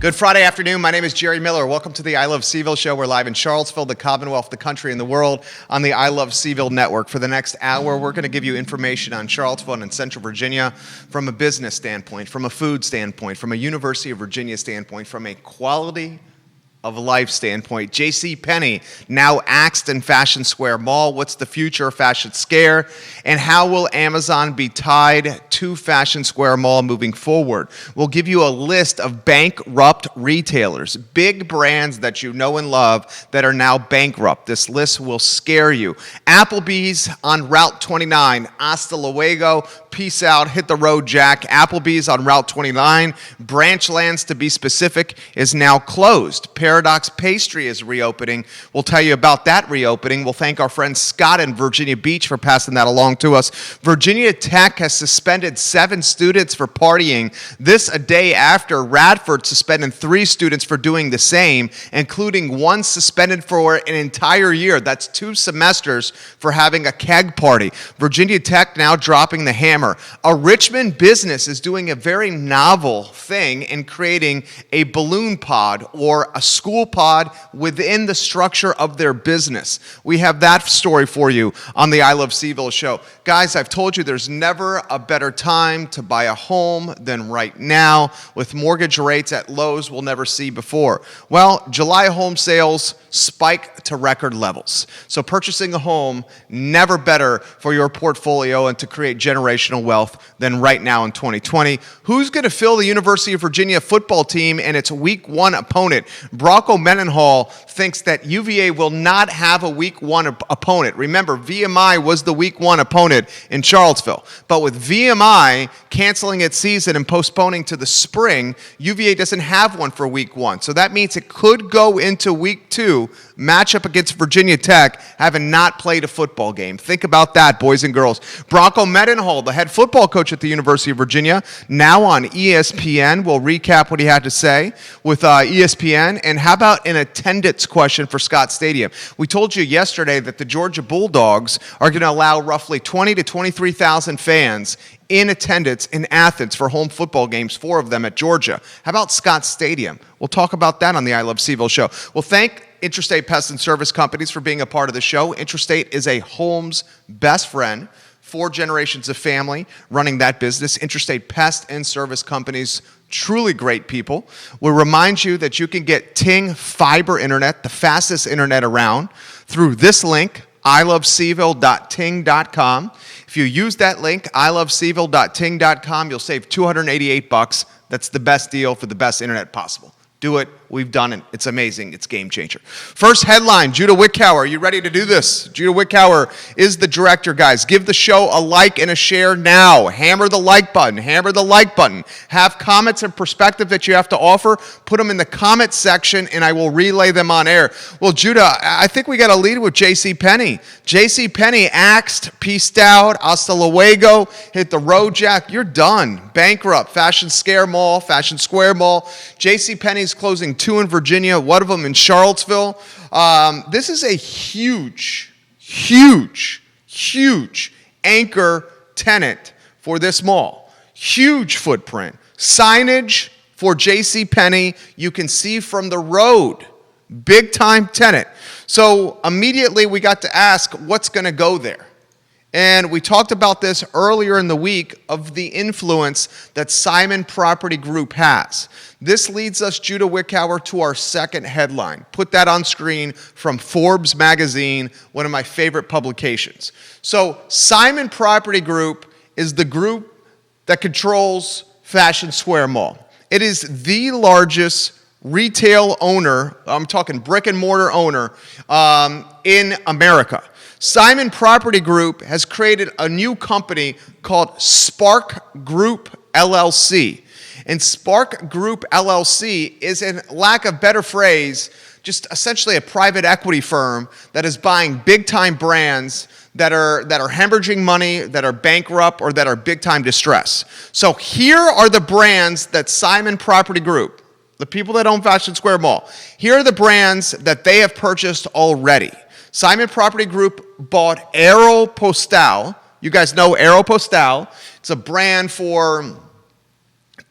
Good Friday afternoon. My name is Jerry Miller. Welcome to the I Love CVille show. We're live in Charlottesville, the Commonwealth, the country, and the world on the I Love CVille network. For the next hour, we're going to give you information on Charlottesville and Central Virginia from a business standpoint, from a food standpoint, from a University of Virginia standpoint, from a quality of life standpoint. JCPenney now axed in Fashion Square Mall. What's the future of Fashion Scare? And how will Amazon be tied to Fashion Square Mall moving forward? We'll give you a list of bankrupt retailers, big brands that you know and love that are now bankrupt. This list will scare you. Applebee's on Route 29. Hasta luego. Peace out. Hit the road, Jack. Applebee's on Route 29. Branchlands, to be specific, is now closed. Paradox Pastry is reopening. We'll tell you about that reopening. We'll thank our friend Scott in Virginia Beach for passing that along to us. Virginia Tech has suspended 7 students for partying. This a day after Radford suspended 3 students for doing the same, including 1 suspended for an entire year. That's 2 semesters for having a keg party. Virginia Tech now dropping the hammer. A Richmond business is doing a very novel thing in creating a balloon pod or a school pod within the structure of their business. We have that story for you on the I Love CVille show. Guys, I've told you there's never a better time to buy a home than right now, with mortgage rates at lows we'll never see before. Well, July home sales spiked to record levels. So purchasing a home, never better for your portfolio and to create generational wealth than right now in 2020. Who's going to fill the University of Virginia football team and its Week 1 opponent? Bronco Mendenhall thinks that UVA will not have a Week 1 opponent. Remember, VMI was the Week 1 opponent in Charlottesville. But with VMI canceling its season and postponing to the spring, UVA doesn't have one for Week 1. So that means it could go into Week 2, matchup against Virginia Tech, having not played a football game. Think about that, boys and girls. Bronco Mendenhall, the head football coach at the University of Virginia, now on ESPN. We'll recap what he had to say with ESPN. And how about an attendance question for Scott Stadium? We told you yesterday that the Georgia Bulldogs are going to allow roughly 20 to 23,000 fans in attendance in Athens for home football games, 4 of them at Georgia. How about Scott Stadium? We'll talk about that on the I Love CVille show. We'll thank Interstate Pest and Service Companies for being a part of the show. Interstate is a home's best friend. 4 generations of family running that business. Interstate Pest and Service Companies, truly great people. We'll remind you that you can get Ting Fiber Internet, the fastest internet around, through this link, ilovecville.ting.com. If you use that link, ilovecville.ting.com, you'll save $288. That's the best deal for the best internet possible. Do it. We've done it. It's amazing. It's game changer. First headline, Judah Wickower. Are you ready to do this? Judah Wickower is the director, guys. Give the show a like and a share now. Hammer the like button. Hammer the like button. Have comments and perspective that you have to offer. Put them in the comment section, and I will relay them on air. Well, Judah, I think we got to lead with JCPenney. JCPenney axed, peaced out, hasta luego, hit the road, Jack. You're done. Bankrupt. Fashion Square Mall. JCPenney's closing 2 in Virginia, 1 of them in Charlottesville. This is a huge anchor tenant for this mall. Huge footprint. Signage for JCPenney you can see from the road. Big time tenant. So immediately we got to ask what's going to go there. And we talked about this earlier in the week of the influence that Simon Property Group has. This leads us, Judah Wickower, to our second headline. Put that on screen from Forbes magazine, one of my favorite publications. So Simon Property Group is the group that controls Fashion Square Mall. It is the largest retail owner, I'm talking brick and mortar owner, in America. Simon Property Group has created a new company called Spark Group LLC. And Spark Group LLC is, in lack of better phrase, just essentially a private equity firm that is buying big-time brands that are hemorrhaging money, that are bankrupt, or that are big-time distress. So here are the brands that Simon Property Group, the people that own Fashion Square Mall, here are the brands that they have purchased already. Simon Property Group bought Aeropostale. You guys know Aeropostale. It's a brand for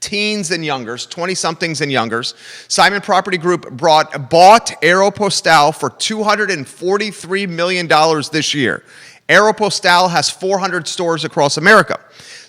teens and youngers, 20-somethings and youngers. Simon Property Group bought Aeropostale for $243 million this year. Aeropostale has 400 stores across America.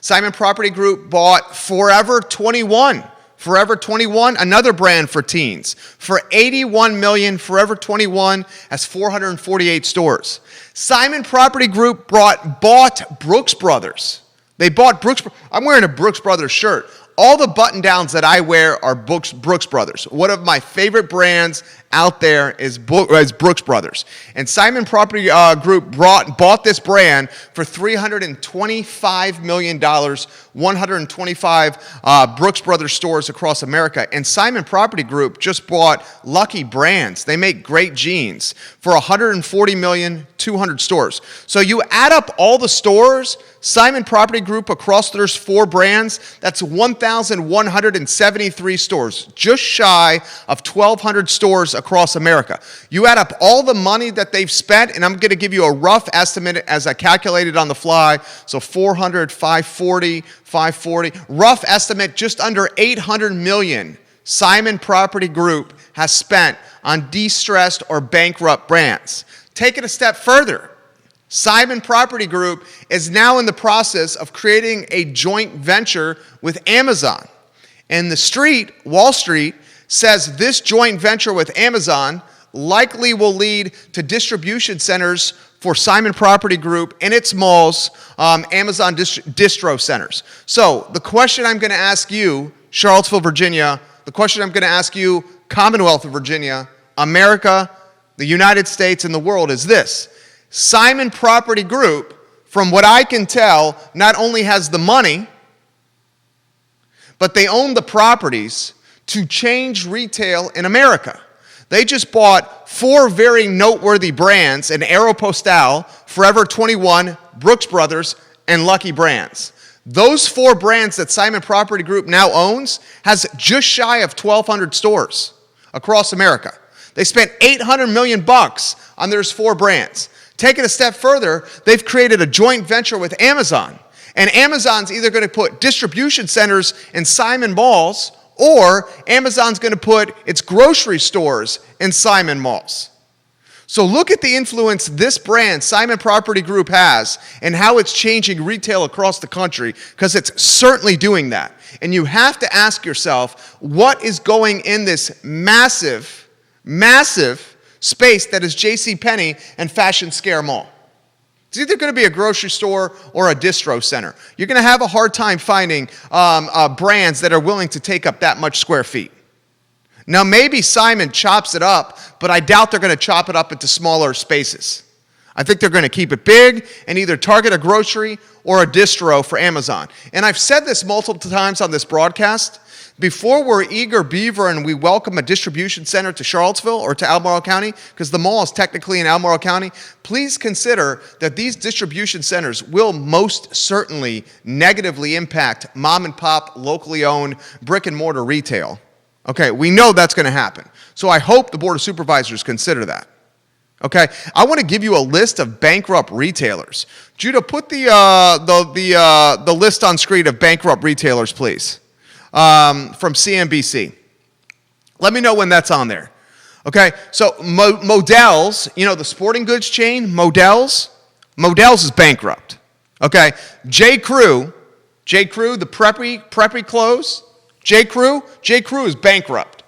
Simon Property Group bought Forever 21. Forever 21, another brand for teens. For $81 million, Forever 21 has 448 stores. Simon Property Group bought Brooks Brothers. They bought Brooks. I'm wearing a Brooks Brothers shirt. All the button-downs that I wear are Brooks Brothers. One of my favorite brands out there is Brooks Brothers. And Simon Property Group bought this brand for $325 million, 125 Brooks Brothers stores across America. And Simon Property Group just bought Lucky Brands. They make great jeans for $140 million, 200 stores. So you add up all the stores, Simon Property Group across there's 4 brands, that's 1,173 stores, just shy of 1,200 stores across America. You add up all the money that they've spent, and I'm going to give you a rough estimate as I calculated on the fly, so 400, 540, 540, rough estimate, just under $800 million Simon Property Group has spent on distressed or bankrupt brands. Take it a step further. Simon Property Group is now in the process of creating a joint venture with Amazon. And the street, Wall Street, says this joint venture with Amazon likely will lead to distribution centers for Simon Property Group in its malls, Amazon distro centers. So the question I'm going to ask you, Charlottesville, Virginia, the question I'm going to ask you, Commonwealth of Virginia, America, the United States, and the world is this. Simon Property Group, from what I can tell, not only has the money, but they own the properties to change retail in America. They just bought 4 very noteworthy brands in Aeropostale, Forever 21, Brooks Brothers, and Lucky Brands. Those 4 brands that Simon Property Group now owns has just shy of 1,200 stores across America. They spent $800 million on those 4 brands. Take it a step further, they've created a joint venture with Amazon. And Amazon's either going to put distribution centers in Simon malls, or Amazon's going to put its grocery stores in Simon malls. So look at the influence this brand, Simon Property Group, has and how it's changing retail across the country, because it's certainly doing that. And you have to ask yourself, what is going in this massive, massive space that is JCPenney and Fashion Square Mall? It's either going to be a grocery store or a distro center. You're going to have a hard time finding brands that are willing to take up that much square feet. Now, maybe Simon chops it up, but I doubt they're going to chop it up into smaller spaces. I think they're going to keep it big and either target a grocery or a distro for Amazon. And I've said this multiple times on this broadcast. Before we're eager beaver and we welcome a distribution center to Charlottesville or to Albemarle County, because the mall is technically in Albemarle County, please consider that these distribution centers will most certainly negatively impact mom and pop, locally owned brick and mortar retail. Okay, we know that's going to happen. So I hope the Board of Supervisors consider that. Okay, I want to give you a list of bankrupt retailers. Judah, put the list on screen of bankrupt retailers, please. From CNBC. Let me know when that's on there. Okay, so Modell's, you know, the sporting goods chain, Modell's is bankrupt. Okay, J. Crew, the preppy clothes, J. Crew is bankrupt.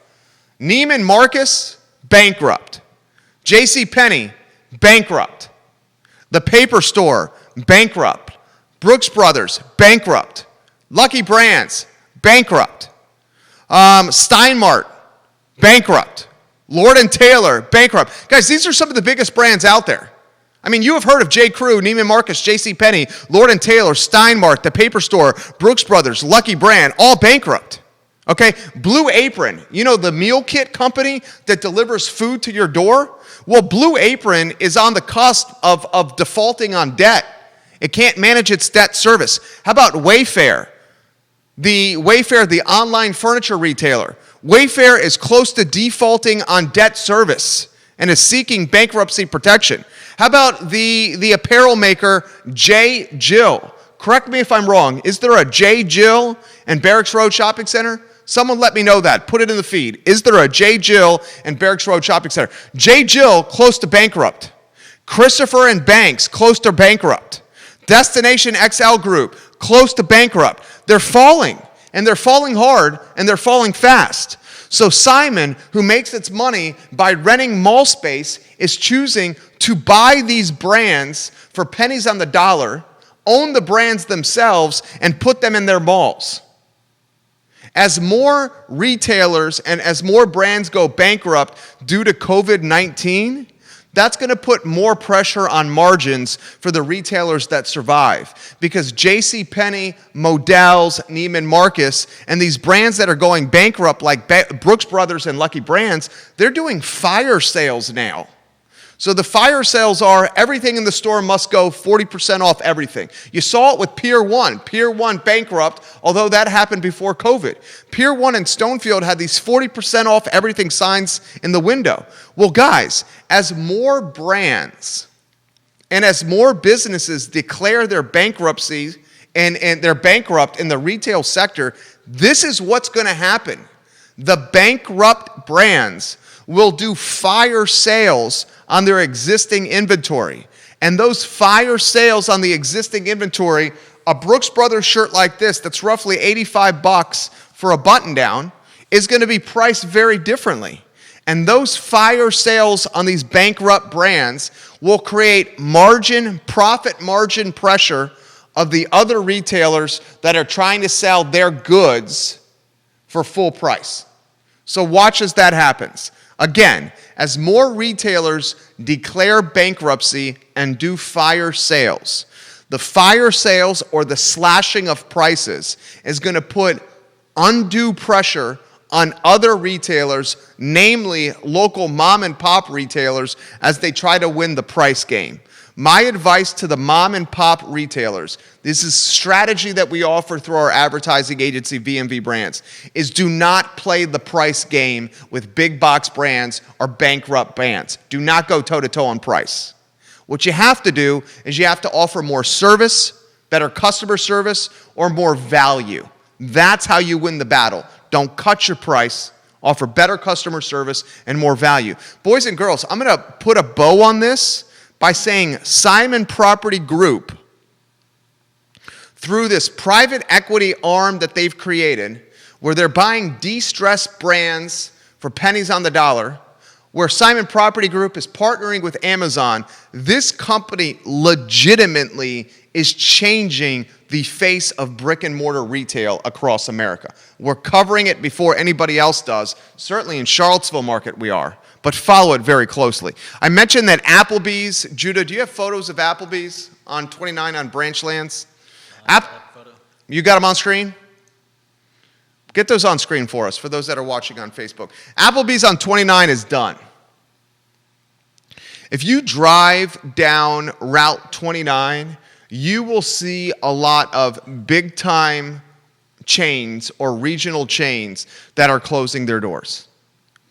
Neiman Marcus, bankrupt. JCPenney, bankrupt. The Paper Store, bankrupt. Brooks Brothers, bankrupt. Lucky Brands, bankrupt. Steinmart, bankrupt. Lord & Taylor, bankrupt. Guys, these are some of the biggest brands out there. I mean, you have heard of J. Crew, Neiman Marcus, JCPenney, Lord & Taylor, Steinmart, The Paper Store, Brooks Brothers, Lucky Brand, all bankrupt. Okay, Blue Apron, you know the meal kit company that delivers food to your door? Well, Blue Apron is on the cusp of defaulting on debt. It can't manage its debt service. How about Wayfair? The online furniture retailer. Wayfair is close to defaulting on debt service and is seeking bankruptcy protection. How about the apparel maker J. Jill? Correct me if I'm wrong. Is there a J. Jill and Barracks Road Shopping Center? Someone let me know that. Put it in the feed. Is there a J. Jill and Barracks Road Shopping Center? J. Jill, close to bankrupt. Christopher and Banks, close to bankrupt. Destination XL Group, close to bankrupt. They're falling, and they're falling hard, and they're falling fast. So Simon, who makes its money by renting mall space, is choosing to buy these brands for pennies on the dollar, own the brands themselves, and put them in their malls. As more retailers and as more brands go bankrupt due to COVID-19, that's going to put more pressure on margins for the retailers that survive. Because JCPenney, Modell's, Neiman Marcus, and these brands that are going bankrupt like Brooks Brothers and Lucky Brands, they're doing fire sales now. So the fire sales are everything in the store must go 40% off everything. You saw it with Pier 1. Pier 1 bankrupt, although that happened before COVID. Pier 1 and Stonefield had these 40% off everything signs in the window. Well, guys, as more brands and as more businesses declare their bankruptcy and they're bankrupt in the retail sector, this is what's going to happen. The bankrupt brands will do fire sales on their existing inventory. And those fire sales on the existing inventory, a Brooks Brothers shirt like this that's roughly $85 for a button down is going to be priced very differently. And those fire sales on these bankrupt brands will create profit margin pressure of the other retailers that are trying to sell their goods for full price. So watch as that happens. Again, as more retailers declare bankruptcy and do fire sales, the fire sales or the slashing of prices is going to put undue pressure on other retailers, namely local mom and pop retailers, as they try to win the price game. My advice to the mom and pop retailers, this is strategy that we offer through our advertising agency, VMV Brands, is do not play the price game with big box brands or bankrupt brands. Do not go toe-to-toe on price. What you have to do is you have to offer more service, better customer service, or more value. That's how you win the battle. Don't cut your price. Offer better customer service and more value. Boys and girls, I'm going to put a bow on this by saying Simon Property Group, through this private equity arm that they've created, where they're buying distressed brands for pennies on the dollar, where Simon Property Group is partnering with Amazon, this company legitimately is changing the face of brick and mortar retail across America. We're covering it before anybody else does. Certainly in Charlottesville market we are, but follow it very closely. I mentioned that Applebee's, Judah, do you have photos of Applebee's on 29 on Branchlands? You got them on screen? Get those on screen for us, for those that are watching on Facebook. Applebee's on 29 is done. If you drive down Route 29, you will see a lot of big-time chains or regional chains that are closing their doors.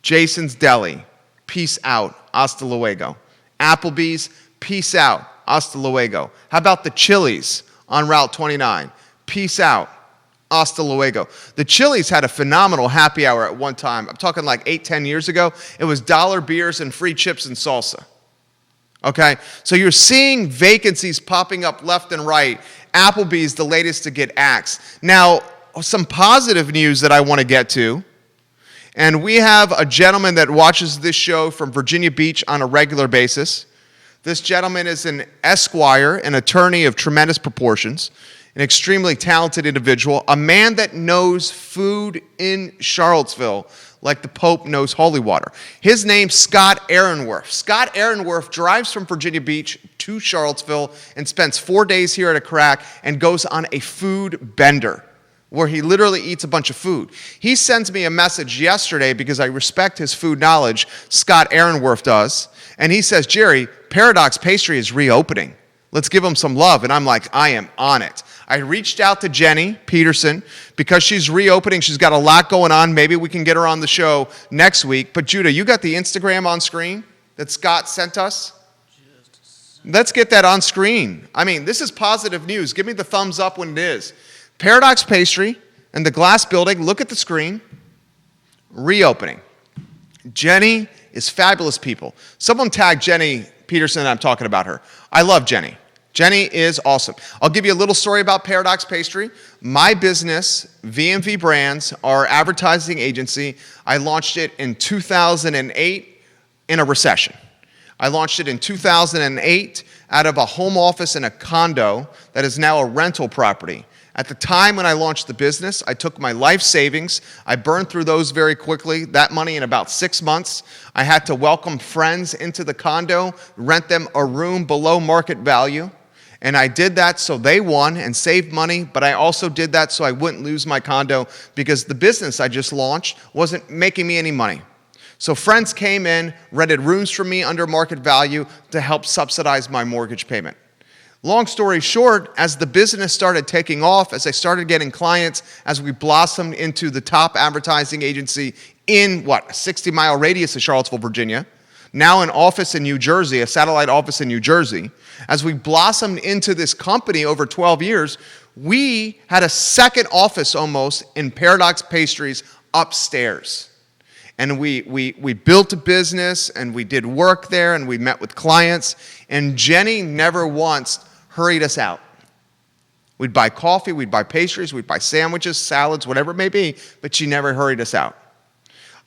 Jason's Deli, peace out, hasta luego. Applebee's, peace out, hasta luego. How about the Chili's on Route 29? Peace out, hasta luego. The Chili's had a phenomenal happy hour at one time. I'm talking like 8-10 years ago. It was dollar beers and free chips and salsa. Okay, so you're seeing vacancies popping up left and right. Applebee's the latest to get axed. Now, some positive news that I want to get to, and we have a gentleman that watches this show from Virginia Beach on a regular basis. This gentleman is an esquire, an attorney of tremendous proportions, an extremely talented individual, a man that knows food in Charlottesville like the Pope knows holy water. His name's Scott Aaronworth. Scott Aaronworth drives from Virginia Beach to Charlottesville and spends 4 days here at a crack and goes on a food bender where he literally eats a bunch of food. He sends me a message yesterday because I respect his food knowledge, Scott Aaronworth does, and he says, Jerry, Paradox Pastry is reopening. Let's give them some love. And I'm like, I am on it. I reached out to Jenny Peterson because she's reopening. She's got a lot going on. Maybe we can get her on the show next week. But Judah, you got the Instagram on screen that Scott sent us? Let's get that on screen. I mean, this is positive news. Give me the thumbs up when it is. Paradox Pastry and the glass building, look at the screen, reopening. Jenny is fabulous people. Someone tagged Jenny Peterson, I'm talking about her. I love Jenny. Jenny is awesome. I'll give you a little story about Paradox Pastry. My business, V&V Brands, our advertising agency, I launched it in 2008 in a recession. I launched it in 2008 out of a home office in a condo that is now a rental property. At the time when I launched the business, I took my life savings. I burned through those very quickly, that money in about 6 months. I had to welcome friends into the condo, rent them a room below market value. And I did that so they won and saved money, but I also did that so I wouldn't lose my condo because the business I just launched wasn't making me any money. So friends came in, rented rooms from me under market value to help subsidize my mortgage payment. Long story short, as the business started taking off, as I started getting clients, as we blossomed into the top advertising agency in, a 60-mile radius of Charlottesville, Virginia, now an office in New Jersey, a satellite office in New Jersey, as we blossomed into this company over 12 years, we had a second office almost in Paradox Pastries upstairs. And we built a business, and we did work there, and we met with clients, and Jenny never once hurried us out. We'd buy coffee, we'd buy pastries, we'd buy sandwiches, salads, whatever it may be, but she never hurried us out.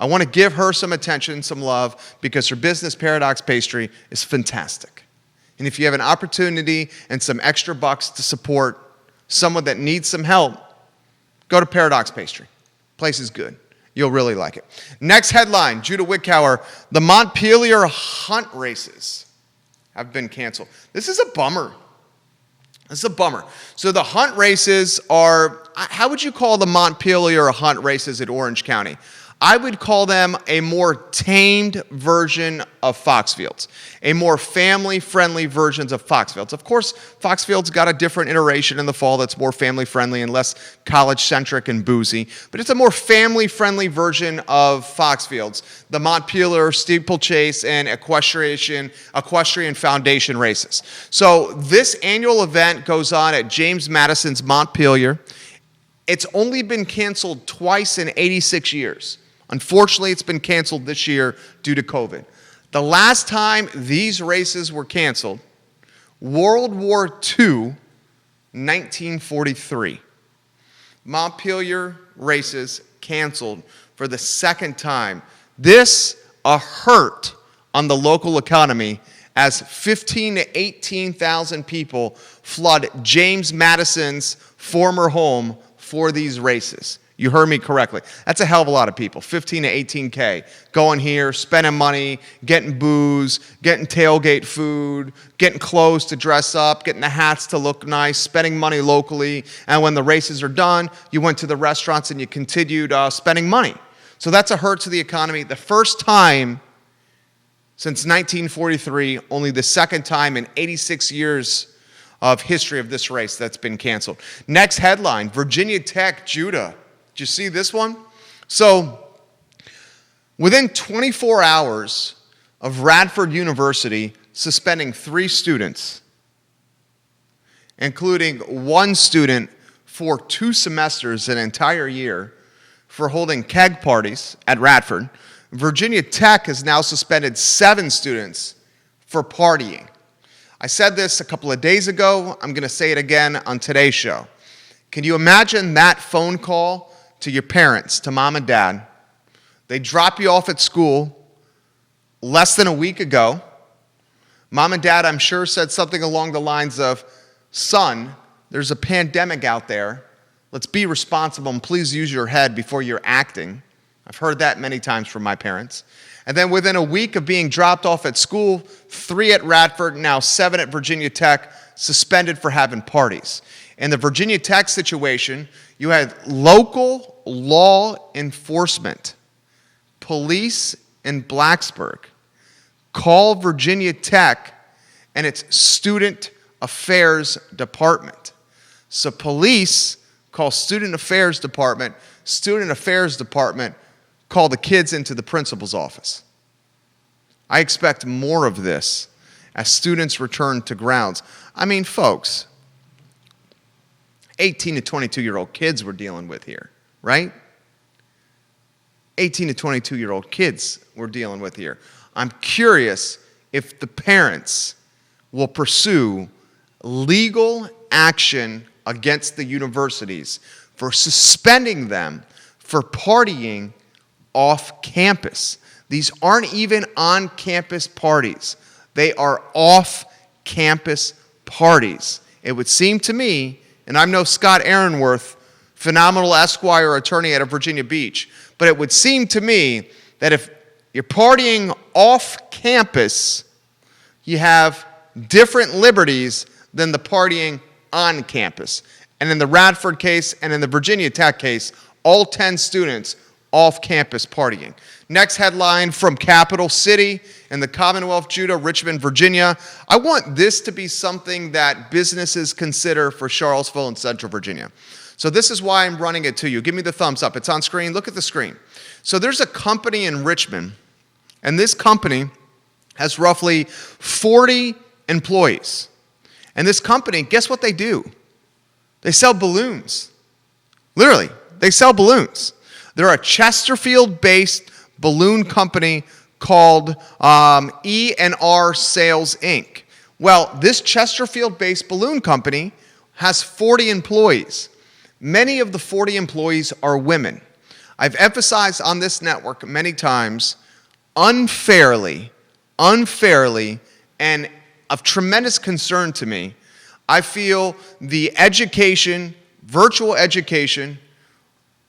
I want to give her some attention, some love, because her business, Paradox Pastry, is fantastic. And if you have an opportunity and some extra bucks to support someone that needs some help, go to Paradox Pastry. Place is good. You'll really like it. Next headline, Judah Wickower, the Montpelier Hunt Races have been canceled. This is a bummer. This is a bummer. So the hunt races are, how would you call the Montpelier Hunt Races at Orange County? I would call them a more tamed version of Foxfields, a more family-friendly version of Foxfields. Of course, Foxfields got a different iteration in the fall that's more family-friendly and less college-centric and boozy, but it's a more family-friendly version of Foxfields, the Montpelier Steeplechase and Equestrian Foundation races. So this annual event goes on at James Madison's Montpelier. It's only been canceled twice in 86 years. Unfortunately, it's been canceled this year due to COVID. The last time these races were canceled, World War II, 1943. Montpelier races canceled for the second time. This a hurt on the local economy as 15 to 18,000 people flood James Madison's former home for these races. You heard me correctly. That's a hell of a lot of people, 15 to 18K, going here, spending money, getting booze, getting tailgate food, getting clothes to dress up, getting the hats to look nice, spending money locally, and when the races are done, you went to the restaurants and you continued spending money. So that's a hurt to the economy. The first time since 1943, only the second time in 86 years of history of this race that's been canceled. Next headline, Virginia Tech, Judah. Did you see this one? So within 24 hours of Radford University suspending 3 students, including 1 student for 2 semesters, an entire year, for holding keg parties at Radford, Virginia Tech has now suspended 7 students for partying. I said this a couple of days ago. I'm going to say it again on today's show. Can you imagine that phone call to your parents, to mom and dad? They drop you off at school less than a week ago. Mom and dad, I'm sure, said something along the lines of, son, there's a pandemic out there. Let's be responsible and please use your head before you're acting. I've heard that many times from my parents. And then within a week of being dropped off at school, 3 at Radford, now 7 at Virginia Tech, suspended for having parties. In the Virginia Tech situation, you had local law enforcement, police in Blacksburg, call Virginia Tech and its student affairs department. So police call student affairs department call the kids into the principal's office. I expect more of this as students return to grounds. I mean, folks, 18 to 22-year-old kids we're dealing with here, right? 18 to 22-year-old kids we're dealing with here. I'm curious if the parents will pursue legal action against the universities for suspending them for partying off campus. These aren't even on-campus parties. They are off-campus parties. It would seem to me, and I'm no Scott Aaronworth, phenomenal Esquire attorney out of Virginia Beach, but it would seem to me that if you're partying off campus, you have different liberties than the partying on campus. And in the Radford case and in the Virginia Tech case, all 10 students off campus partying. Next headline from Capital City in the Commonwealth Judah, Richmond, Virginia. I want this to be something that businesses consider for Charlottesville and Central Virginia. So this is why I'm running it to you. Give me the thumbs up. It's on screen. Look at the screen. So there's a company in Richmond, and this company has roughly 40 employees. And this company, guess what they do? They sell balloons. Literally, they sell balloons. They're a Chesterfield-based balloon company called E&R Sales, Inc. Well, this Chesterfield-based balloon company has 40 employees. Many of the 40 employees are women. I've emphasized on this network many times, unfairly, and of tremendous concern to me, I feel the education, virtual education,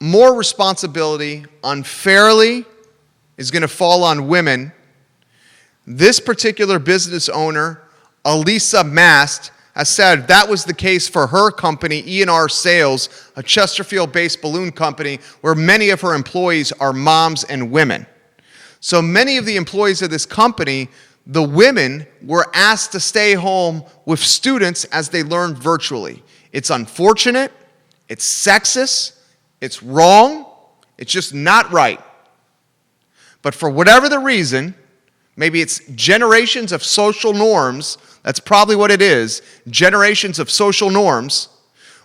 more responsibility unfairly is going to fall on women. This particular business owner, Elisa Mast, has said that was the case for her company, E&R Sales, a Chesterfield-based balloon company where many of her employees are moms and women. So many of the employees of this company, the women, were asked to stay home with students as they learned virtually. It's unfortunate, it's sexist, it's wrong, it's just not right. But for whatever the reason, maybe it's generations of social norms, that's probably what it is, generations of social norms,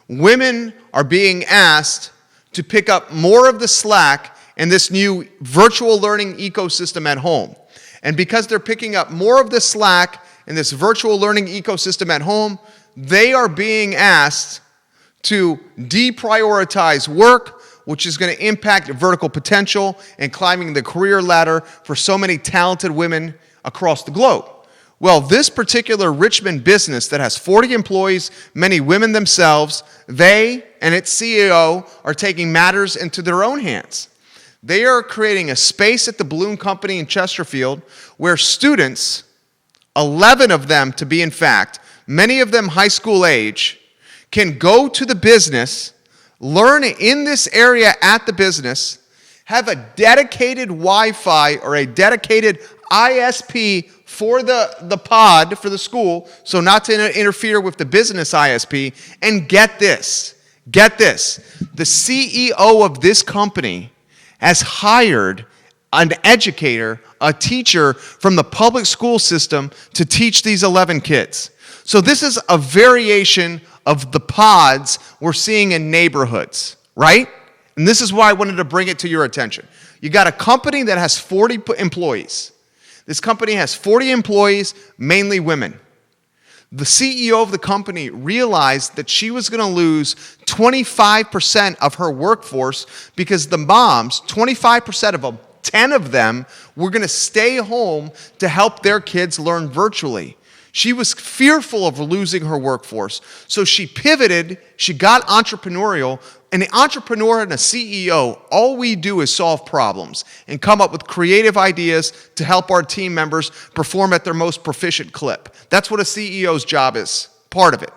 women are being asked to pick up more of the slack in this new virtual learning ecosystem at home. And because they're picking up more of the slack in this virtual learning ecosystem at home, they are being asked to deprioritize work, which is going to impact vertical potential and climbing the career ladder for so many talented women across the globe. Well, this particular Richmond business that has 40 employees, many women themselves, they and its CEO are taking matters into their own hands. They are creating a space at the balloon company in Chesterfield where students, 11 of them to be in fact, many of them high school age, can go to the business, learn in this area at the business, have a dedicated Wi-Fi or a dedicated ISP for the pod, for the school, so not to interfere with the business ISP, and get this, the CEO of this company has hired an educator, a teacher from the public school system to teach these 11 kids. So this is a variation of the pods we're seeing in neighborhoods, right? And this is why I wanted to bring it to your attention. You got a company that has 40 employees. This company has 40 employees, mainly women. The CEO of the company realized that she was going to lose 25% of her workforce because the moms, 25% of them, 10 of them, were going to stay home to help their kids learn virtually. She was fearful of losing her workforce. So she pivoted, she got entrepreneurial. An entrepreneur and a CEO, all we do is solve problems and come up with creative ideas to help our team members perform at their most proficient clip. That's what a CEO's job is, part of it.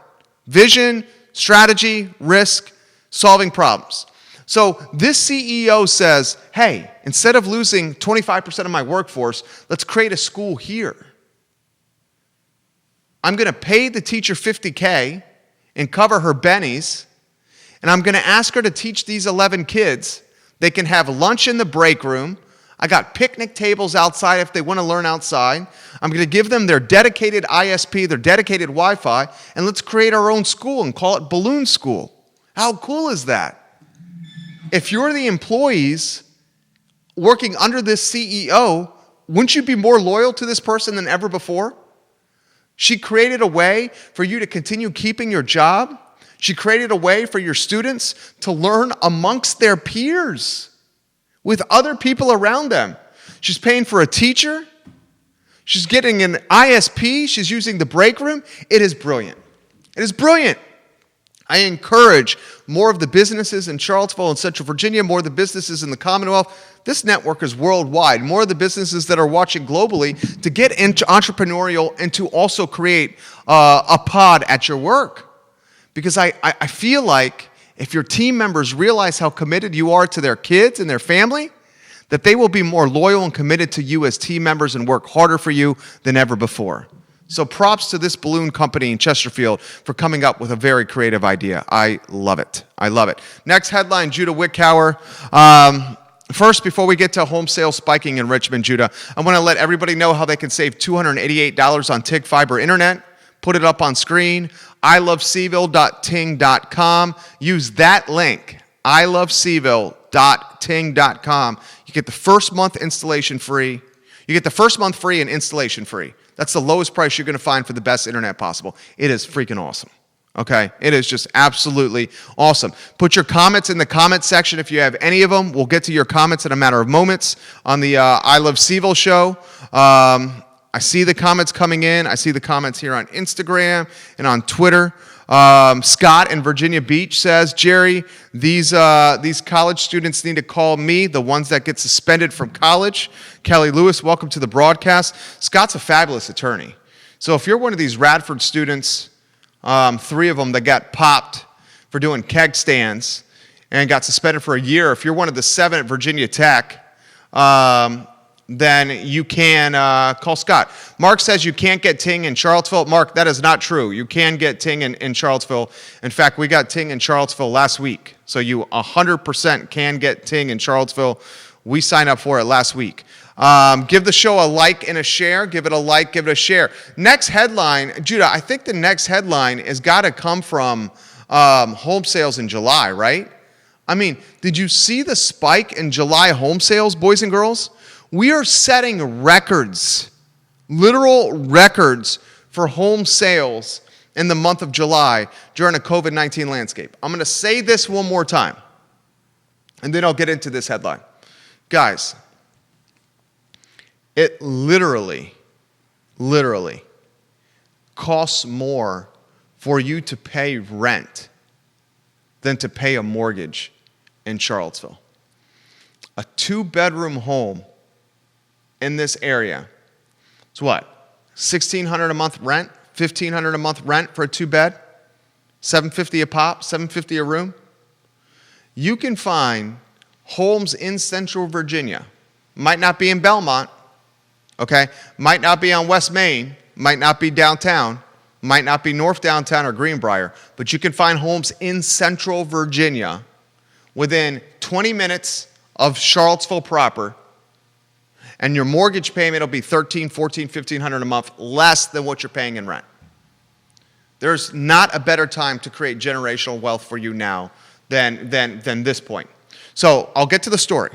Vision, strategy, risk, solving problems. So this CEO says, hey, instead of losing 25% of my workforce, let's create a school here. I'm going to pay the teacher $50K and cover her bennies, and I'm going to ask her to teach these 11 kids. They can have lunch in the break room. I got picnic tables outside if they want to learn outside. I'm going to give them their dedicated ISP, their dedicated Wi-Fi, and let's create our own school and call it Balloon School. How cool is that? If you're the employees working under this CEO, wouldn't you be more loyal to this person than ever before? She created a way for you to continue keeping your job. She created a way for your students to learn amongst their peers with other people around them. She's paying for a teacher. She's getting an ISP. She's using the break room. It is brilliant. It is brilliant. I encourage more of the businesses in Charlottesville and Central Virginia, more of the businesses in the Commonwealth. This network is worldwide. More of the businesses that are watching globally to get into entrepreneurial and to also create a pod at your work. Because I feel like if your team members realize how committed you are to their kids and their family, that they will be more loyal and committed to you as team members and work harder for you than ever before. So props to this balloon company in Chesterfield for coming up with a very creative idea. I love it. I love it. Next headline, Judah Wickhauer. First, before we get to home sales spiking in Richmond, Judah, I want to let everybody know how they can save $288 on Ting Fiber Internet. Put it up on screen. ilovecville.ting.com. Use that link, ilovecville.ting.com. You get the first month installation free. You get the first month free and installation free. That's the lowest price you're going to find for the best internet possible. It is freaking awesome. Okay? It is just absolutely awesome. Put your comments in the comment section if you have any of them. We'll get to your comments in a matter of moments on the I Love CVille show. I see the comments coming in. I see the comments here on Instagram and on Twitter. Scott in Virginia Beach says, Jerry, these college students need to call me, the ones that get suspended from college. Kelly Lewis, welcome to the broadcast. Scott's a fabulous attorney. So if you're one of these Radford students, 3 of them that got popped for doing keg stands and got suspended for a year, if you're one of the 7 at Virginia Tech, then you can call Scott. Mark says you can't get Ting in Charlottesville. Mark, that is not true. You can get Ting in Charlottesville. In fact, we got Ting in Charlottesville last week. So you 100% can get Ting in Charlottesville. We signed up for it last week. Give the show a like and a share. Give it a like, give it a share. Next headline, Judah, I think the next headline has got to come from home sales in July, right? I mean, did you see the spike in July home sales, boys and girls? We are setting records, literal records for home sales in the month of July during a COVID-19 landscape. I'm going to say this one more time, and then I'll get into this headline. Guys, it literally costs more for you to pay rent than to pay a mortgage in Charlottesville. A 2-bedroom home in this area, it's what? $1,600 a month rent, $1,500 a month rent for a 2-bed, $750 a pop, $750 a room. You can find homes in Central Virginia. Might not be in Belmont, okay? Might not be on West Main, might not be downtown, might not be North Downtown or Greenbrier, but you can find homes in Central Virginia within 20 minutes of Charlottesville proper, and your mortgage payment will be $1,300, $1,400, $1,500 a month, less than what you're paying in rent. There's not a better time to create generational wealth for you now than this point. So I'll get to the story.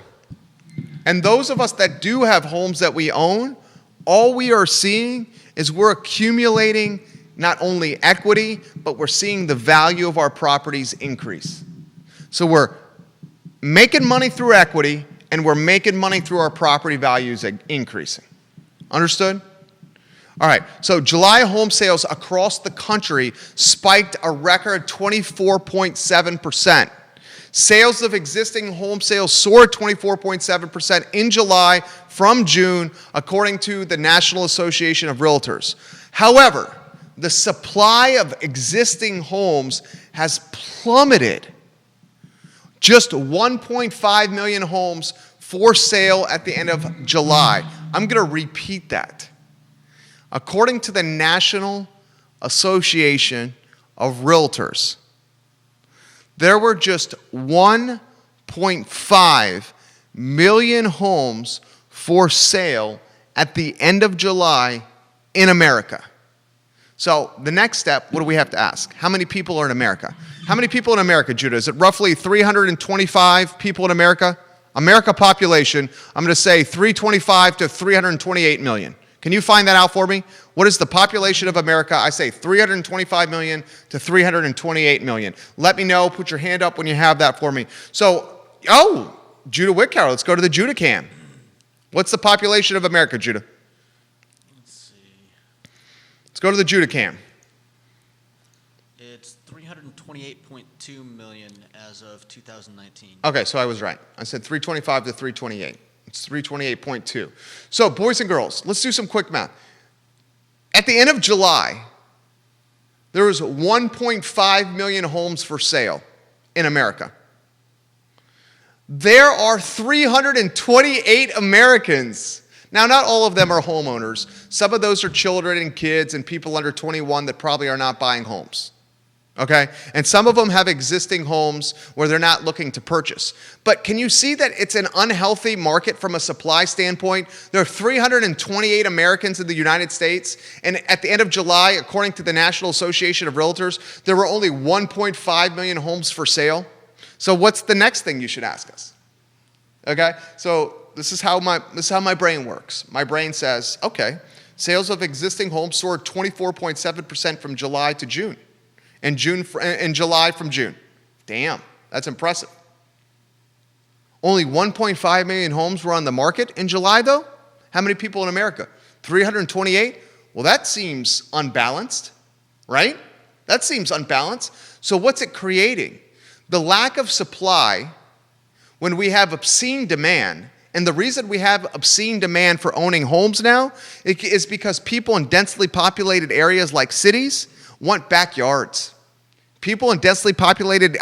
And those of us that do have homes that we own, all we are seeing is we're accumulating not only equity, but we're seeing the value of our properties increase. So we're making money through equity, and we're making money through our property values increasing. Understood? All right, so July home sales across the country spiked a record 24.7%. Sales of existing home sales soared 24.7% in July from June, according to the National Association of Realtors. However, the supply of existing homes has plummeted. Just 1.5 million homes for sale at the end of July. I'm going to repeat that. According to the National Association of Realtors, there were just 1.5 million homes for sale at the end of July in America. So the next step, what do we have to ask? How many people are in America? How many people in America, Judah? Is it roughly 325 people in America? America population, I'm going to say 325 to 328 million. Can you find that out for me? What is the population of America? I say 325 million to 328 million. Let me know. Put your hand up when you have that for me. So, Judah Whitcower, let's go to the Judah Cam. What's the population of America, Judah? Let's see. Let's go to the Judah Cam. It's 328.2 million as of 2019. Okay, so I was right. I said 325 to 328. It's 328.2. So, boys and girls, let's do some quick math. At the end of July, there was 1.5 million homes for sale in America. There are 328 Americans. Now, not all of them are homeowners. Some of those are children and kids and people under 21 that probably are not buying homes. Okay? And some of them have existing homes where they're not looking to purchase. But can you see that it's an unhealthy market from a supply standpoint? There are 328 Americans in the United States, and at the end of July, according to the National Association of Realtors, there were only 1.5 million homes for sale. So what's the next thing you should ask us? Okay? So this is how my brain works. My brain says, okay, sales of existing homes soared 24.7% from July to June. And July from June. Damn, that's impressive. Only 1.5 million homes were on the market in July, though? How many people in America? 328? Well, that seems unbalanced, right? That seems unbalanced. So what's it creating? The lack of supply when we have obscene demand. And the reason we have obscene demand for owning homes now is because people in densely populated areas like cities want backyards. People in densely populated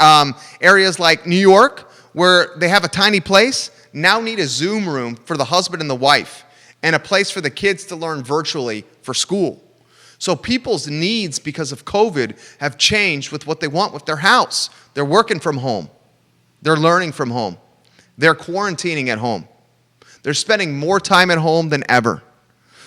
areas like New York, where they have a tiny place, now need a Zoom room for the husband and the wife and a place for the kids to learn virtually for school. So people's needs because of COVID have changed with what they want with their house. They're working from home. They're learning from home. They're quarantining at home. They're spending more time at home than ever.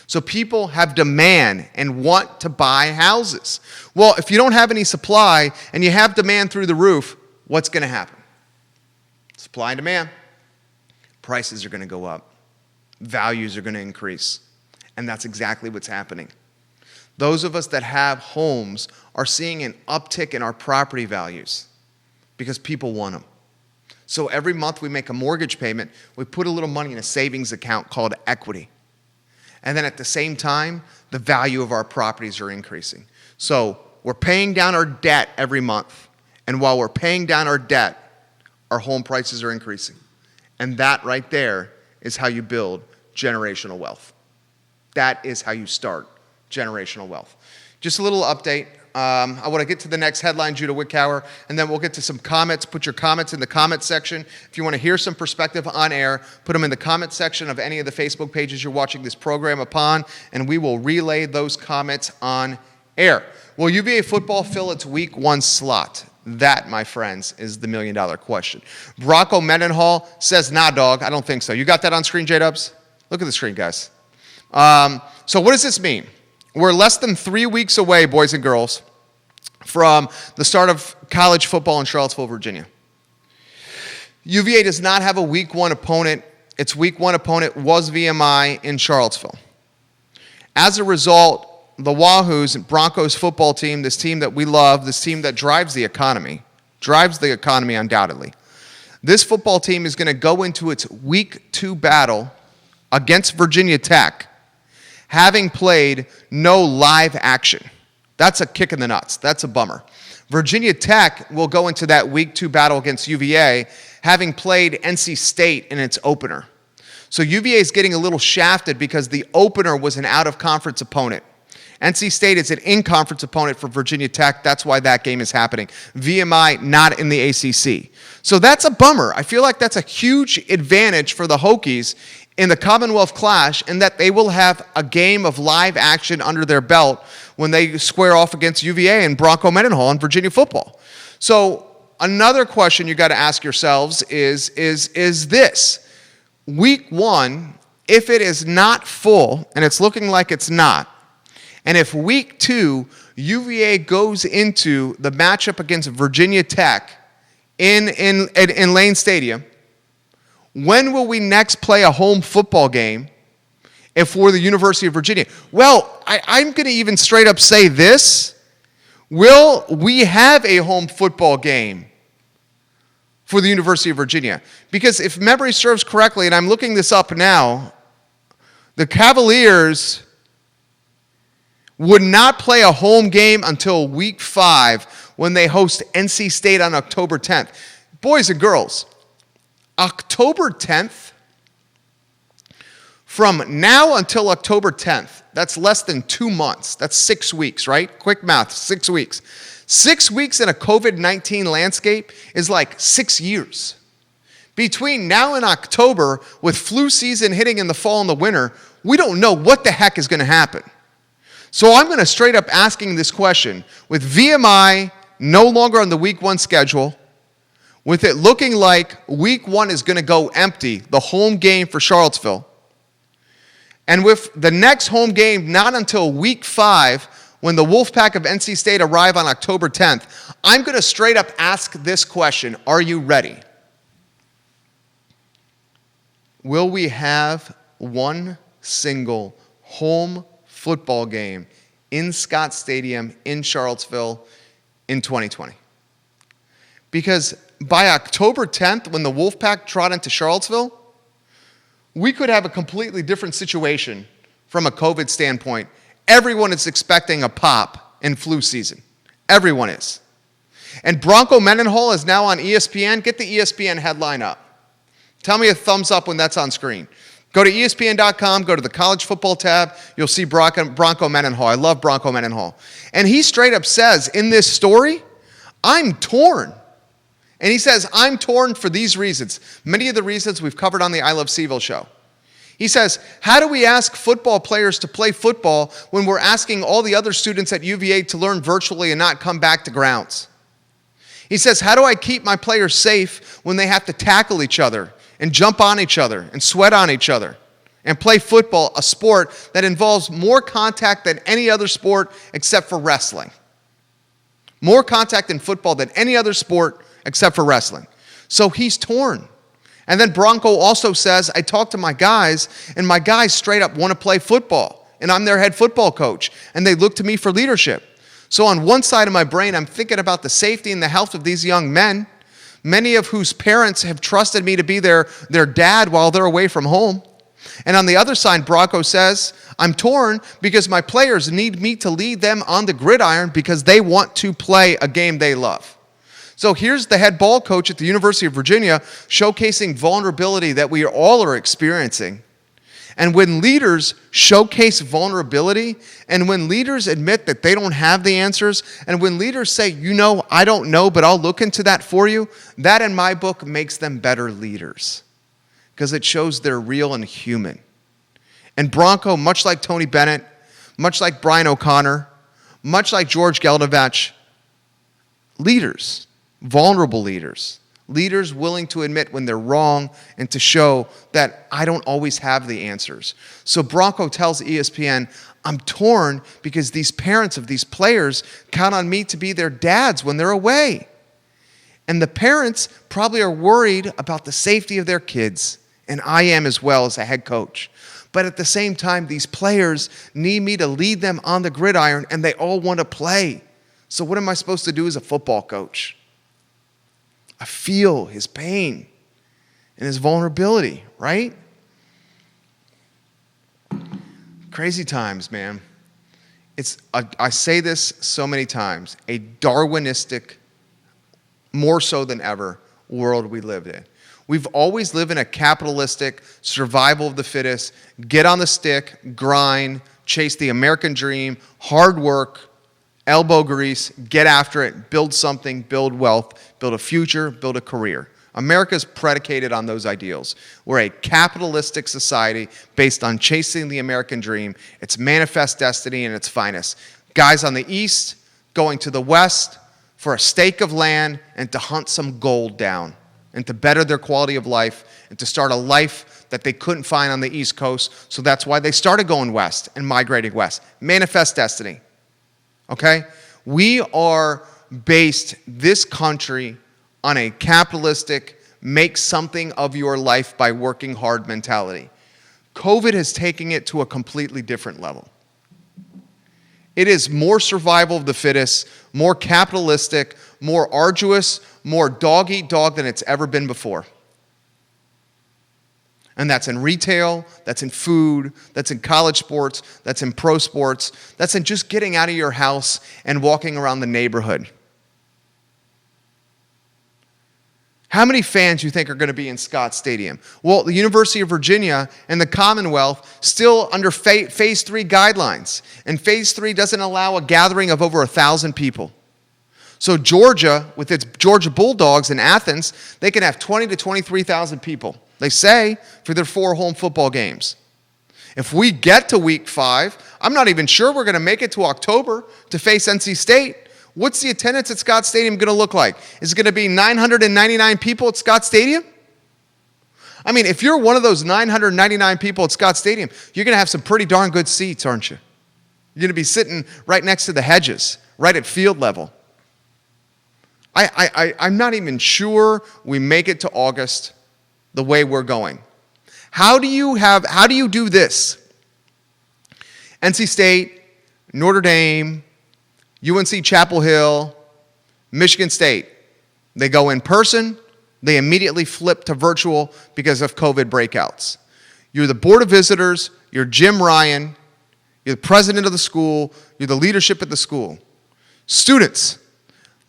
So people have demand and want to buy houses. Well, if you don't have any supply and you have demand through the roof, what's going to happen? Supply and demand. Prices are going to go up. Values are going to increase. And that's exactly what's happening. Those of us that have homes are seeing an uptick in our property values because people want them. So every month we make a mortgage payment, we put a little money in a savings account called equity. And then at the same time, the value of our properties are increasing. So we're paying down our debt every month. And while we're paying down our debt, our home prices are increasing. And that right there is how you build generational wealth. That is how you start generational wealth. Just a little update. I want to get to the next headline, Judah Whitcower, and then we'll get to some comments. Put your comments in the comment section. If you want to hear some perspective on air, put them in the comment section of any of the Facebook pages you're watching this program upon, and we will relay those comments on air. Will UVA Football fill its Week 1 slot? That, my friends, is the million-dollar question. Bronco Mendenhall says, nah, dog, I don't think so. You got that on screen, J-Dubs? Look at the screen, guys. So what does this mean? We're less than 3 weeks away, boys and girls, from the start of college football in Charlottesville, Virginia. UVA does not have a Week 1 opponent. Its Week 1 opponent was VMI in Charlottesville. As a result, the Wahoos and Broncos football team, this team that we love, this team that drives the economy undoubtedly. This football team is going to go into its Week 2 battle against Virginia Tech having played no live action. That's a kick in the nuts. That's a bummer. Virginia Tech will go into that Week 2 battle against UVA having played NC State in its opener. So UVA is getting a little shafted because the opener was an out-of-conference opponent. NC State is an in-conference opponent for Virginia Tech. That's why that game is happening. VMI not in the ACC. So that's a bummer. I feel like that's a huge advantage for the Hokies in the Commonwealth Clash, and that they will have a game of live action under their belt when they square off against UVA and Bronco Mendenhall in Virginia football. So another question you got to ask yourselves is this. Week 1 if it is not full, and it's looking like it's not, and if week 2, UVA goes into the matchup against Virginia Tech in Lane Stadium, when will we next play a home football game if we're the University of Virginia? Well, I'm going to even straight up say this. Will we have a home football game for the University of Virginia? Because if memory serves correctly, and I'm looking this up now, the Cavaliers would not play a home game until week 5 when they host NC State on October 10th. Boys and girls, October 10th, from now until October 10th, that's less than 2 months. That's 6 weeks, right? Quick math, 6 weeks. 6 weeks in a COVID-19 landscape is like 6 years. Between now and October, with flu season hitting in the fall and the winter, we don't know what the heck is going to happen. So I'm going to straight up asking this question. With VMI no longer on the week 1 schedule, with it looking like week 1 is going to go empty, the home game for Charlottesville, and with the next home game not until week 5, when the Wolfpack of NC State arrive on October 10th, I'm going to straight up ask this question. Are you ready? Will we have one single home football game in Scott Stadium in Charlottesville in 2020? Because by October 10th, when the Wolfpack trot into Charlottesville, we could have a completely different situation from a COVID standpoint. Everyone is expecting a pop in flu season. Everyone is. And Bronco Mendenhall is now on ESPN. Get the ESPN headline up. Tell me a thumbs up when that's on screen. Go to ESPN.com, go to the college football tab. You'll see Bronco Mendenhall. I love Bronco Mendenhall. And he straight up says in this story, I'm torn. And he says, I'm torn for these reasons. Many of the reasons we've covered on the I Love CVille show. He says, how do we ask football players to play football when we're asking all the other students at UVA to learn virtually and not come back to grounds? He says, how do I keep my players safe when they have to tackle each other and jump on each other and sweat on each other and play football, a sport that involves more contact than any other sport except for wrestling? More contact in football than any other sport except for wrestling. So he's torn. And then Bronco also says, I talk to my guys, and my guys straight up want to play football, and I'm their head football coach, and they look to me for leadership. So on one side of my brain, I'm thinking about the safety and the health of these young men, many of whose parents have trusted me to be their dad while they're away from home. And on the other side, Bronco says, I'm torn because my players need me to lead them on the gridiron because they want to play a game they love. So here's the head ball coach at the University of Virginia showcasing vulnerability that we all are experiencing. And when leaders showcase vulnerability, and when leaders admit that they don't have the answers, and when leaders say, you know, I don't know, but I'll look into that for you, that in my book makes them better leaders because it shows they're real and human. And Bronco, much like Tony Bennett, much like Brian O'Connor, much like George Geldovich, leaders. Vulnerable leaders. Leaders willing to admit when they're wrong and to show that I don't always have the answers. So Bronco tells ESPN, I'm torn because these parents of these players count on me to be their dads when they're away. And the parents probably are worried about the safety of their kids, and I am as well as a head coach. But at the same time, these players need me to lead them on the gridiron, and they all want to play. So what am I supposed to do as a football coach? I feel his pain and his vulnerability, right? Crazy times, man. I say this so many times, a Darwinistic, more so than ever, world we live in. We've always lived in a capitalistic survival of the fittest, get on the stick, grind, chase the American dream, hard work, elbow grease, get after it, build something, build wealth, build a future, build a career. America's predicated on those ideals. We're a capitalistic society based on chasing the American dream, its manifest destiny and its finest. Guys on the east going to the west for a stake of land and to hunt some gold down and to better their quality of life and to start a life that they couldn't find on the East Coast, so that's why they started going west and migrating west. Manifest destiny, okay? We are based, this country, on a capitalistic, make something of your life by working hard mentality. COVID has taken it to a completely different level. It is more survival of the fittest, more capitalistic, more arduous, more dog-eat-dog than it's ever been before. And that's in retail, that's in food, that's in college sports, that's in pro sports, that's in just getting out of your house and walking around the neighborhood. How many fans do you think are going to be in Scott Stadium? Well, the University of Virginia and the Commonwealth still under Phase 3 guidelines. And Phase 3 doesn't allow a gathering of over 1,000 people. So Georgia, with its Georgia Bulldogs in Athens, they can have 20 to 23,000 people, they say, for their 4 home football games. If we get to Week 5, I'm not even sure we're going to make it to October to face NC State. What's the attendance at Scott Stadium going to look like? Is it going to be 999 people at Scott Stadium? I mean, if you're one of those 999 people at Scott Stadium, you're going to have some pretty darn good seats, aren't you? You're going to be sitting right next to the hedges, right at field level. I'm not even sure we make it to August the way we're going. How do you do this? NC State, Notre Dame, UNC Chapel Hill, Michigan State. They go in person. They immediately flip to virtual because of COVID breakouts. You're the Board of Visitors. You're Jim Ryan. You're the president of the school. You're the leadership at the school. Students,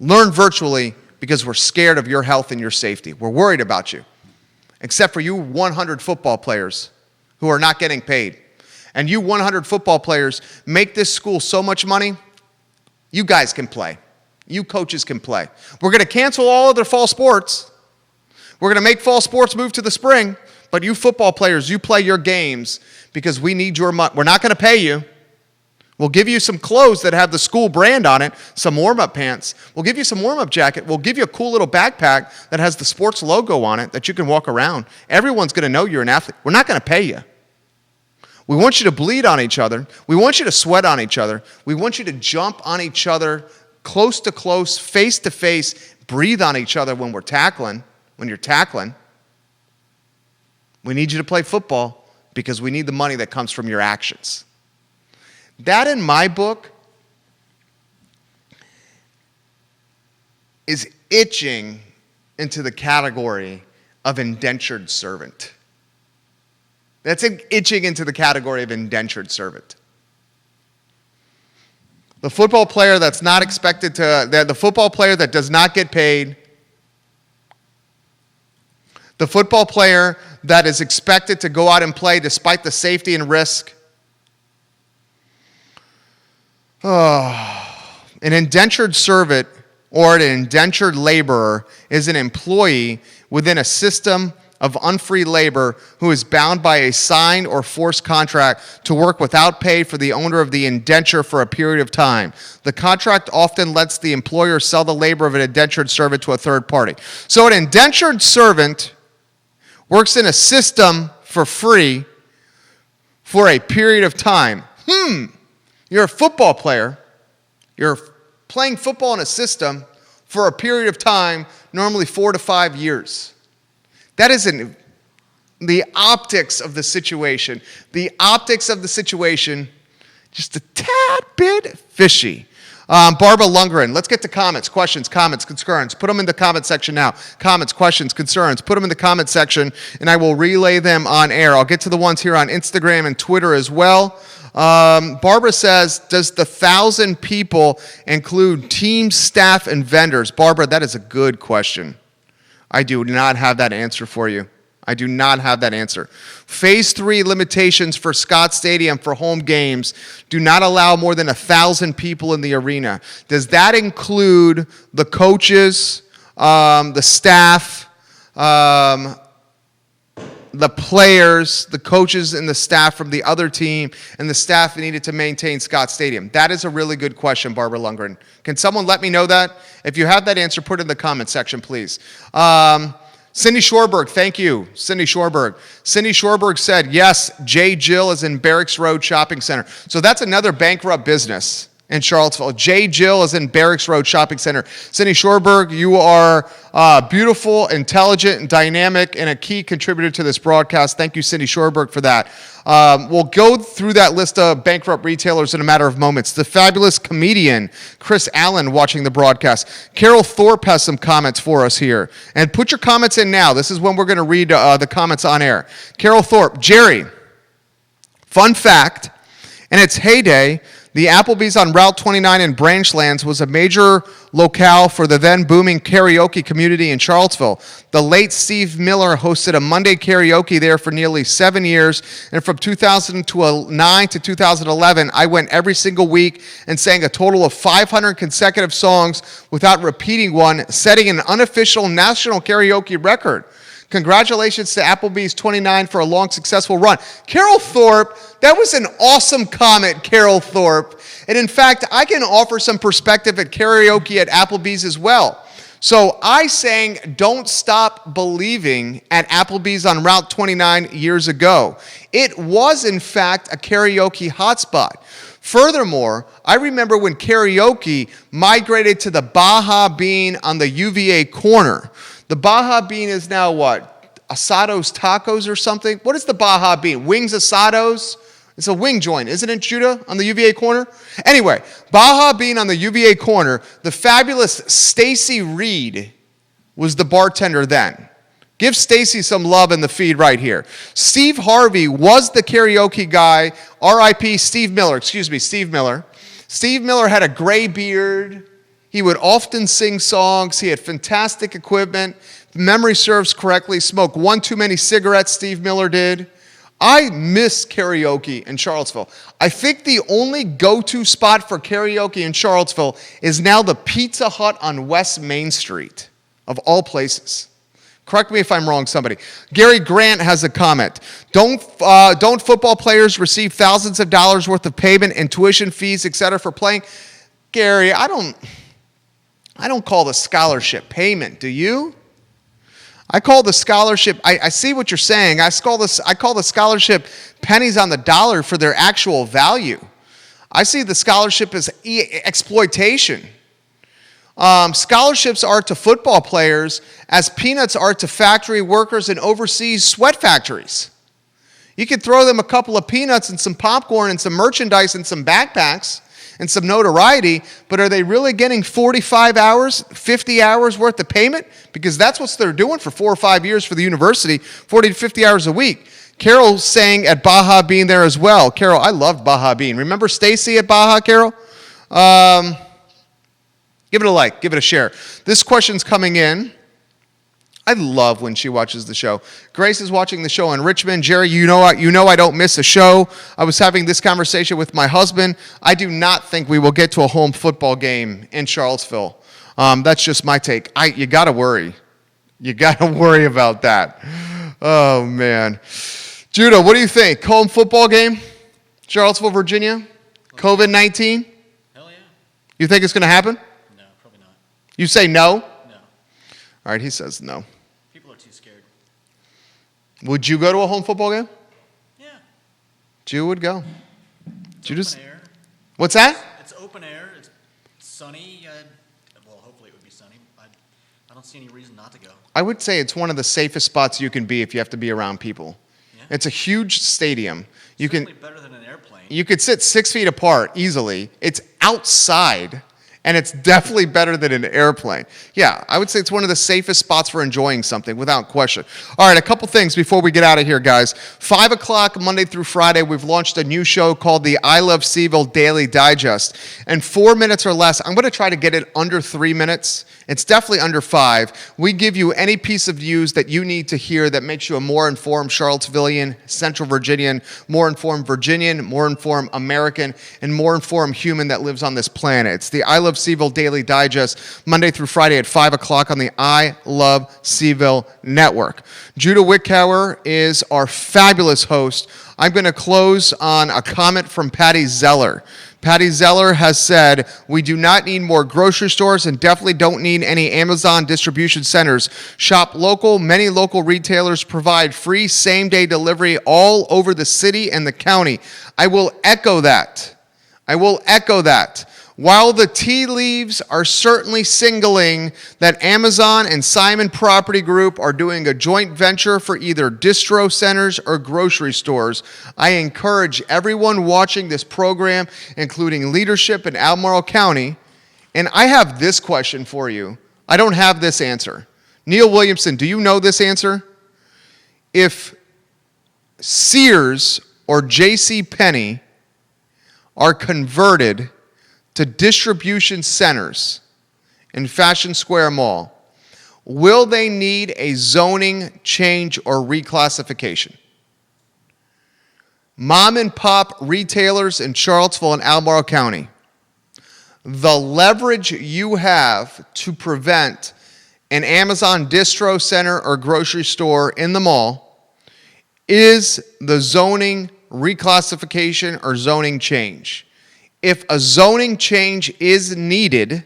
learn virtually because we're scared of your health and your safety. We're worried about you. Except for you 100 football players who are not getting paid. And you 100 football players make this school so much money, you guys can play. You coaches can play. We're going to cancel all other fall sports. We're going to make fall sports move to the spring. But you football players, you play your games because we need your money. We're not going to pay you. We'll give you some clothes that have the school brand on it, some warm-up pants. We'll give you some warm-up jacket. We'll give you a cool little backpack that has the sports logo on it that you can walk around. Everyone's going to know you're an athlete. We're not going to pay you. We want you to bleed on each other. We want you to sweat on each other. We want you to jump on each other close to close, face to face, breathe on each other when we're tackling, when you're tackling. We need you to play football because we need the money that comes from your actions. That, in my book, is itching into the category of indentured servant. That's itching into the category of indentured servant. The football player that's not expected to, the football player that does not get paid, the football player that is expected to go out and play despite the safety and risk. An indentured servant or an indentured laborer is an employee within a system of unfree labor who is bound by a signed or forced contract to work without pay for the owner of the indenture for a period of time. The contract often lets the employer sell the labor of an indentured servant to a third party. So an indentured servant works in a system for free for a period of time. You're a football player. You're playing football in a system for a period of time, normally 4 to 5 years. That isn't the optics of the situation. The optics of the situation, just a tad bit fishy. Barbara Lundgren, let's get to comments, questions, concerns. Put them in the comment section now. Comments, questions, concerns. Put them in the comment section, and I will relay them on air. I'll get to the ones here on Instagram and Twitter as well. Barbara says, does the 1,000 people include team, staff, and vendors? Barbara, that is a good question. I do not have that answer for you. I do not have that answer. Phase 3 limitations for Scott Stadium for home games do not allow more than 1,000 people in the arena. Does that include the coaches, the staff, the players, the coaches and the staff from the other team, and the staff that needed to maintain Scott Stadium? That is a really good question, Barbara Lundgren. Can someone let me know that? If you have that answer, put it in the comment section, please. Cindy Shorberg, thank you, Cindy Shorberg. Cindy Shorberg said, yes, J. Jill is in Barracks Road Shopping Center. So that's another bankrupt business in Charlottesville. J. Jill is in Barracks Road Shopping Center. Cindy Shorberg, you are beautiful, intelligent, and dynamic, and a key contributor to this broadcast. Thank you, Cindy Shorberg, for that. We'll go through that list of bankrupt retailers in a matter of moments. The fabulous comedian Chris Allen watching the broadcast. Carol Thorpe has some comments for us here. And put your comments in now. This is when we're going to read the comments on air. Carol Thorpe, Jerry, fun fact, in its heyday, the Applebee's on Route 29 in Branchlands was a major locale for the then booming karaoke community in Charlottesville. The late Steve Miller hosted a Monday karaoke there for nearly 7 years, and from 2009 to 2011, I went every single week and sang a total of 500 consecutive songs without repeating one, setting an unofficial national karaoke record. Congratulations to Applebee's 29 for a long, successful run. Carol Thorpe, that was an awesome comment, Carol Thorpe. And in fact, I can offer some perspective at karaoke at Applebee's as well. So I sang Don't Stop Believing at Applebee's on Route 29 years ago. It was, in fact, a karaoke hotspot. Furthermore, I remember when karaoke migrated to the Baja Bean on the UVA corner. The Baja Bean is now what? Asados Tacos or something? What is the Baja Bean? Wings Asados? It's a wing joint, isn't it, Judah, on the UVA corner? Anyway, Baja Bean on the UVA corner, the fabulous Stacy Reed was the bartender then. Give Stacy some love in the feed right here. Steve Harvey was the karaoke guy. R.I.P. Steve Miller. Steve Miller had a gray beard. He would often sing songs. He had fantastic equipment. If memory serves correctly, smoked one too many cigarettes, Steve Miller did. I miss karaoke in Charlottesville. I think the only go-to spot for karaoke in Charlottesville is now the Pizza Hut on West Main Street, of all places. Correct me if I'm wrong, somebody. Gary Grant has a comment. Don't football players receive thousands of dollars worth of payment and tuition fees, etc., for playing? Gary, I don't call the scholarship payment, do you? I call the scholarship, I see what you're saying. I call the scholarship pennies on the dollar for their actual value. I see the scholarship as exploitation. Scholarships are to football players as peanuts are to factory workers and overseas sweat factories. You could throw them a couple of peanuts and some popcorn and some merchandise and some backpacks and some notoriety, but are they really getting 45 hours, 50 hours worth of payment? Because that's what they're doing for 4 or 5 years for the university, 40 to 50 hours a week. Carol sang at Baja Bean there as well. Carol, I loved Baja Bean. Remember Stacy at Baja, Carol? Give it a like, give it a share. This question's coming in. I love when she watches the show. Grace is watching the show in Richmond. Jerry, you know I don't miss a show. I was having this conversation with my husband. I do not think we will get to a home football game in Charlottesville. That's just my take. You got to worry. You got to worry about that. Oh, man. Judah, what do you think? Home football game? Charlottesville, Virginia? COVID-19? Hell yeah. You think it's going to happen? No, probably not. You say no? No. All right, he says no. People are too scared. Would you go to a home football game? Yeah. Jew would go. It's open air. What's that? It's open air. It's sunny. Well, hopefully it would be sunny. I don't see any reason not to go. I would say it's one of the safest spots you can be if you have to be around people. Yeah. It's a huge stadium. Certainly better than an airplane. You could sit 6 feet apart easily. It's outside, and it's definitely better than an airplane. Yeah, I would say it's one of the safest spots for enjoying something, without question. All right, a couple things before we get out of here, guys. 5 o'clock, Monday through Friday, we've launched a new show called the I Love CVille Daily Digest. And 4 minutes or less, I'm going to try to get it under 3 minutes. It's definitely under 5. We give you any piece of news that you need to hear that makes you a more informed Charlottesvillian, Central Virginian, more informed Virginian, more informed American, and more informed human that lives on this planet. It's the I Love CVille Daily Digest, Monday through Friday at 5 o'clock on the I Love CVille Network. Judah Wickhauer is our fabulous host. I'm going to close on a comment from Patty Zeller. Patty Zeller has said, we do not need more grocery stores and definitely don't need any Amazon distribution centers. Shop local. Many local retailers provide free same-day delivery all over the city and the county. I will echo that. While the tea leaves are certainly signaling that Amazon and Simon Property Group are doing a joint venture for either distro centers or grocery stores, I encourage everyone watching this program, including leadership in Albemarle County, and I have this question for you. I don't have this answer. Neil Williamson, do you know this answer? If Sears or J.C. Penney are converted to distribution centers in Fashion Square Mall, will they need a zoning change or reclassification? Mom and pop retailers in Charlottesville and Albemarle County, the leverage you have to prevent an Amazon distro center or grocery store in the mall is the zoning reclassification or zoning change. If a zoning change is needed,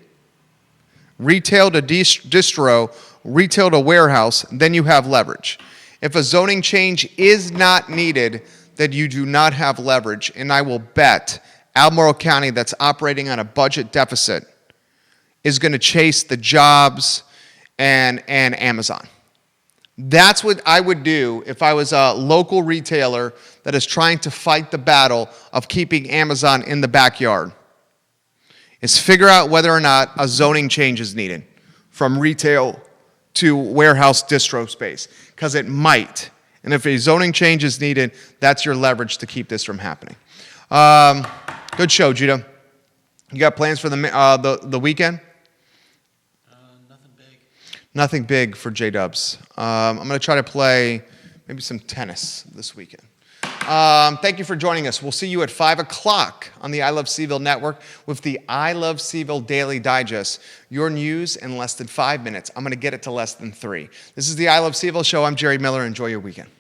retail to distro, retail to warehouse, then you have leverage. If a zoning change is not needed, then you do not have leverage. And I will bet Albemarle County, that's operating on a budget deficit, is going to chase the jobs and Amazon. That's what I would do if I was a local retailer that is trying to fight the battle of keeping Amazon in the backyard, is figure out whether or not a zoning change is needed from retail to warehouse distro space, because it might. And if a zoning change is needed, that's your leverage to keep this from happening. Good show, Judah. You got plans for the weekend? Nothing big for J-Dubs. I'm going to try to play maybe some tennis this weekend. Thank you for joining us. We'll see you at 5 o'clock on the I Love CVille Network with the I Love CVille Daily Digest. Your news in less than 5 minutes. I'm going to get it to less than 3. This is the I Love CVille Show. I'm Jerry Miller. Enjoy your weekend.